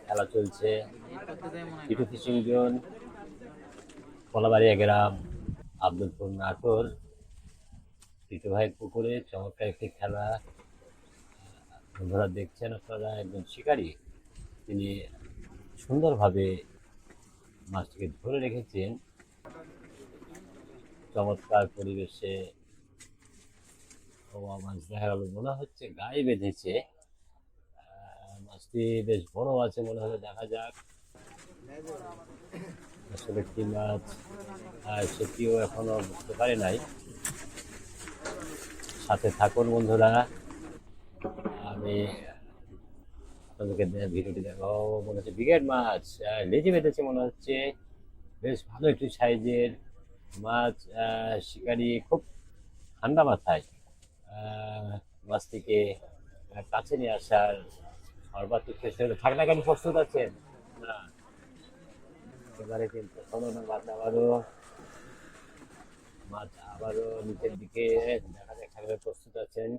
খেলা চলছে। Titu fishing zone, Kalabaria গ্রাম, আব্দুলপুর নাটোর। টিটু ভাইয়ের পুকুরে চমৎকার একটি খেলা বন্ধুরা দেখছেন। আপনারা একজন শিকারী, তিনি সুন্দরভাবে মাছটিকে ধরে রেখেছেন। চমৎকার পরিবেশে মাছ দেখা গেল, মনে হচ্ছে গায়ে বেঁধেছে। মাছটি বেশ বড় আছে মনে হলে, দেখা যাক আসলে কি মাছ সেটিও এখনো বুঝতে পারি নাই। সাথে থাকুন বন্ধুরা, আমি আপনাদেরকে ভিডিওটি দেখো। মনে হচ্ছে ব্রিগেড মাছ, লেজে বেঁধেছে মনে হচ্ছে। বেশ ভালো একটি সাইজের মাছ। শিকারি খুব ঠান্ডা মাথায় মাছটিকে কাছে নিয়ে আসার সর্বাত্মক চেষ্টা করে। থাকনাকানি প্রস্তুত আছেন না? এবারে কিন্তু কোনো না, মাছ আবারও নিচের দিকে দেখা যাক। থাকলে প্রস্তুত আছেন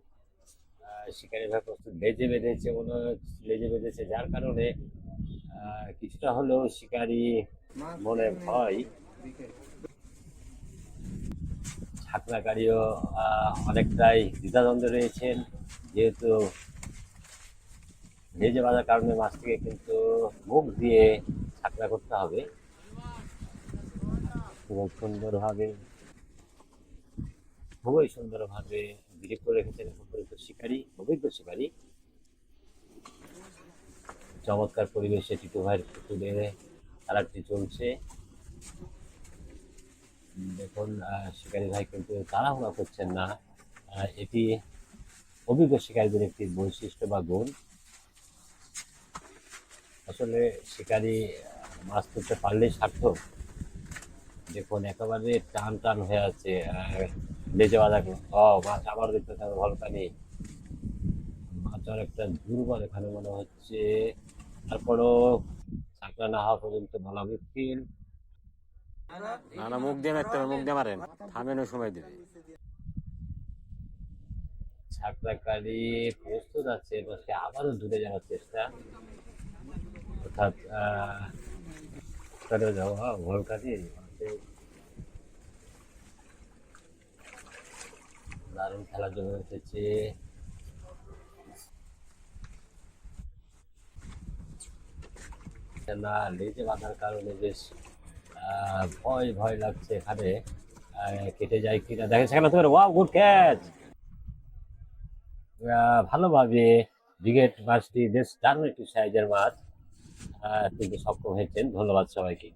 শিকারি ভাই, প্রস্তুত। লেজে বেঁধেছে মনে হচ্ছে, লেজে বেঁধেছে যার কারণে কিছুটা হলেও শিকারি মনে ভয়। ছাকনাকারীও অনেকটাই দ্বিধাদ্বন্দ্বে রয়েছেন, যেহেতু লেজে বাঁধার কারণে মাছটিকে কিন্তু মুখ দিয়ে ছাকনা করতে হবে। খুব সুন্দরভাবে, খুবই সুন্দরভাবে বিক্রি করে রেখেছেন অভিজ্ঞ শিকারী। চমৎকার পরিবেশে টিটু ভাইয়ের পুকুরে খেলাটি চলছে। দেখুন শিকারী ভাই কিন্তু তাড়াহুড়া করছেন না। এটি অভিজ্ঞ শিকারীদের একটি বৈশিষ্ট্য বা গুণ। আসলে শিকারী মাছ ধরতে পারলেই সার্থক। দেখুন একেবারে টান টান হয়ে আছে লেজে বাঁধা। মাছ আবার দেখতে থাকবে, ভালো পানি। মাছ অনেকটা দুর্বল এখানে মনে হচ্ছে। তারপরও চাকরা না হওয়া পর্যন্ত ভালো ফিল। না না, মুখ দিয়ে মারতে হবে, মুখ দিয়ে মারেন, থামেন, ওই সময় দিবে। ছাকরাকারী প্রস্তুত আছে, মাছকে আবারও দূরে যাওয়ার চেষ্টা, অর্থাৎ যাওয়া ভরকারি। দারুণ খেলার জন্য এসেছে। না, লেজে বাঁধার কারণে বেশ ভয় ভয় লাগছে এখানে। কেটে যায় কিনা দেখে, সেখানে তোমার ওয়াও, গুড ক্যাচ। ভালোভাবে ব্রিগেড মাছটি বেশ দারুণ একটি সাইজের মাছ কিন্তু সক্ষম হয়েছেন। ধন্যবাদ সবাইকে।